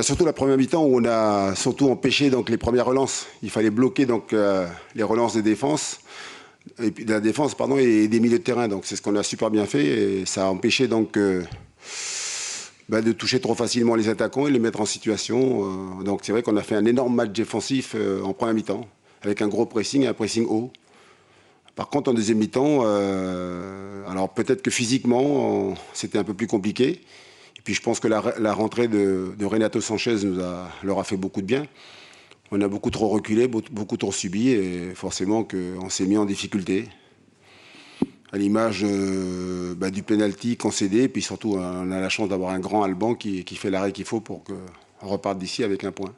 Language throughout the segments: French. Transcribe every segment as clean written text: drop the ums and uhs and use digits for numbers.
Surtout la première mi-temps où on a surtout empêché donc, les premières relances. Il fallait bloquer donc, les relances de défense, et puis, de la défense pardon, et des milieux de terrain. Donc c'est ce qu'on a super bien fait et ça a empêché donc, de toucher trop facilement les attaquants et les mettre en situation. Donc c'est vrai qu'on a fait un énorme match défensif en première mi-temps avec un gros pressing et un pressing haut. Par contre, en deuxième mi-temps, alors peut-être que physiquement, c'était un peu plus compliqué. Et puis je pense que la rentrée de Renato Sanchez leur a fait beaucoup de bien. On a beaucoup trop reculé, beaucoup trop subi, et forcément qu'on s'est mis en difficulté. À l'image du penalty concédé, et puis surtout, on a la chance d'avoir un grand Alban qui fait l'arrêt qu'il faut pour qu'on reparte d'ici avec un point.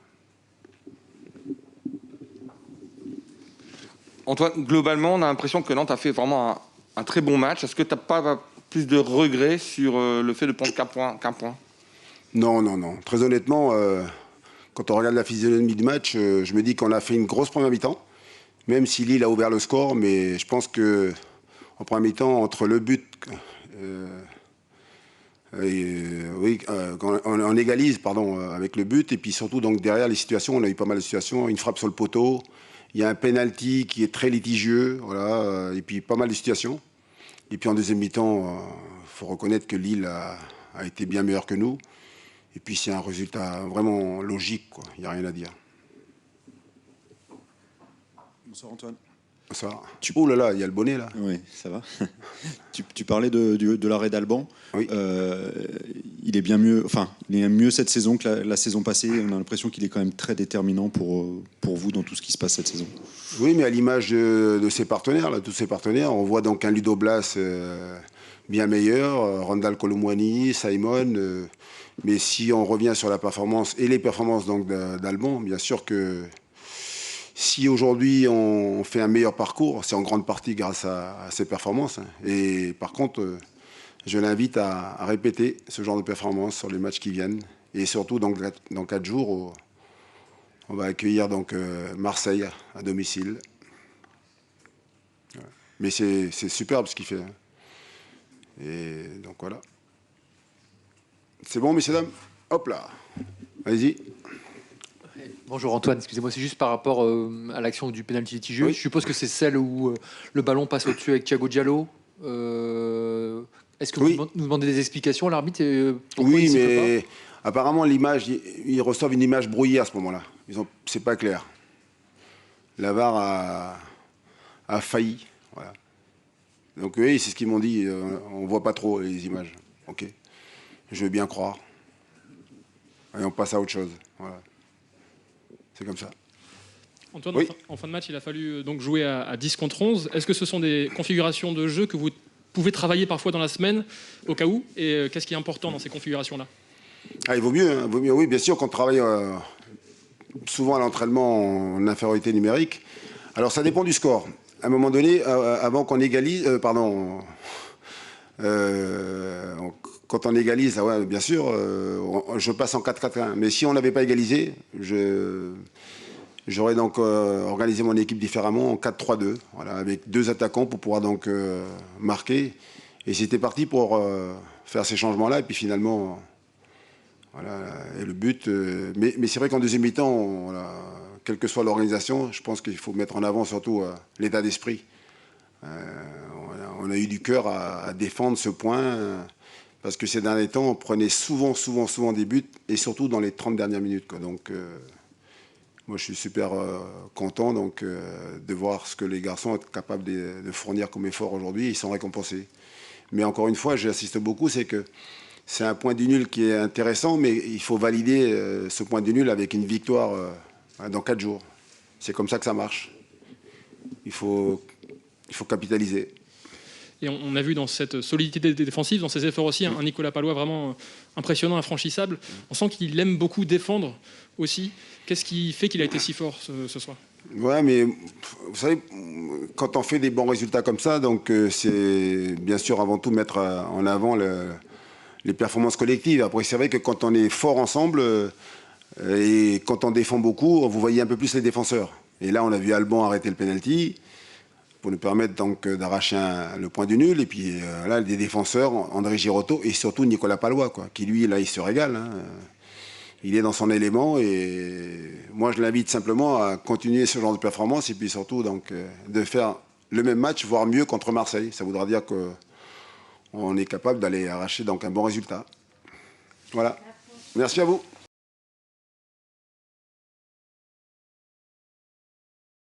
Antoine, globalement, on a l'impression que Nantes a fait vraiment un très bon match. Est-ce que tu n'as pas plus de regrets sur le fait de prendre qu'un point? Non. Très honnêtement, quand on regarde la physionomie du match, je me dis qu'on a fait une grosse première mi-temps, même si Lille a ouvert le score, mais je pense qu'en première mi-temps, entre le but... on égalise avec le but, et puis surtout donc, derrière les situations, on a eu pas mal de situations, une frappe sur le poteau, il y a un penalty qui est très litigieux, voilà, et puis pas mal de situations. Et puis en deuxième mi-temps, faut reconnaître que Lille a été bien meilleur que nous. Et puis c'est un résultat vraiment logique, quoi. Il n'y a rien à dire. Bonsoir Antoine. Ça. Oh là là, il y a le bonnet là. Oui, ça va. tu parlais de l'arrêt d'Alban. Oui. Il est bien mieux. Enfin, il est mieux cette saison que la saison passée. On a l'impression qu'il est quand même très déterminant pour vous dans tout ce qui se passe cette saison. Oui, mais à l'image de ses partenaires, là, tous ses partenaires, on voit donc un Ludo Blas bien meilleur, Randall Colomwani, Simon. Mais si on revient sur la performance et les performances donc d'Alban, bien sûr que si aujourd'hui on fait un meilleur parcours, c'est en grande partie grâce à ses performances. Et par contre, je l'invite à répéter ce genre de performance sur les matchs qui viennent. Et surtout, donc, dans 4 jours, on va accueillir donc, Marseille à domicile. Mais c'est superbe ce qu'il fait. Et donc voilà. C'est bon, messieurs, dames? Hop là. Allez-y. Bonjour Antoine, excusez-moi, c'est juste par rapport à l'action du pénalty litigieux. Oui. Je suppose que c'est celle où le ballon passe au-dessus avec Thiago Diallo. Est-ce que Oui. vous nous demandez des explications à l'arbitre pourquoi Oui, il s'y fait mais apparemment, l'image, ils reçoivent une image brouillée à ce moment-là. C'est pas clair. La VAR a failli. Voilà. Donc oui, c'est ce qu'ils m'ont dit. On voit pas trop les images. Ok. Je veux bien croire. Et on passe à autre chose. Voilà. C'est comme ça. Antoine, Oui. en fin de match, il a fallu donc jouer à 10 contre 11. Est-ce que ce sont des configurations de jeu que vous pouvez travailler parfois dans la semaine, au cas où? Et qu'est-ce qui est important dans ces configurations-là? Il vaut mieux, hein, vaut mieux. Oui, bien sûr qu'on travaille souvent à l'entraînement en infériorité numérique. Alors, ça dépend du score. À un moment donné, avant qu'on égalise... quand on égalise, ouais, bien sûr, je passe en 4-4-1. Mais si on n'avait pas égalisé, j'aurais donc organisé mon équipe différemment en 4-3-2, voilà, avec 2 attaquants pour pouvoir donc marquer. Et c'était parti pour faire ces changements-là. Et puis finalement, voilà, et le but. Mais c'est vrai qu'en deuxième mi-temps, voilà, quelle que soit l'organisation, je pense qu'il faut mettre en avant surtout l'état d'esprit. On a eu du cœur à défendre ce point. Parce que ces derniers temps, on prenait souvent des buts, et surtout dans les 30 dernières minutes, quoi. Donc, moi, je suis super content donc, de voir ce que les garçons sont capables de fournir comme effort aujourd'hui. Ils sont récompensés. Mais encore une fois, j'insiste beaucoup, c'est que c'est un point du nul qui est intéressant, mais il faut valider ce point du nul avec une victoire dans 4 jours. C'est comme ça que ça marche. Il faut capitaliser. Et on a vu dans cette solidité défensive, dans ses efforts aussi, un Nicolas Pallois vraiment impressionnant, infranchissable. On sent qu'il aime beaucoup défendre aussi. Qu'est-ce qui fait qu'il a été si fort ce soir? Ouais, mais vous savez, quand on fait des bons résultats comme ça, donc c'est bien sûr avant tout mettre en avant les performances collectives. Après, c'est vrai que quand on est fort ensemble et quand on défend beaucoup, vous voyez un peu plus les défenseurs. Et là, on a vu Alban arrêter le penalty pour nous permettre donc d'arracher le point du nul. Et puis là, des défenseurs, André Girotto et surtout Nicolas Pallois, quoi, qui lui, là, il se régale. Hein. il est dans son élément et moi je l'invite simplement à continuer ce genre de performance et puis surtout donc, de faire le même match, voire mieux contre Marseille. Ça voudra dire qu'on est capable d'aller arracher donc, un bon résultat. Voilà. Merci à vous.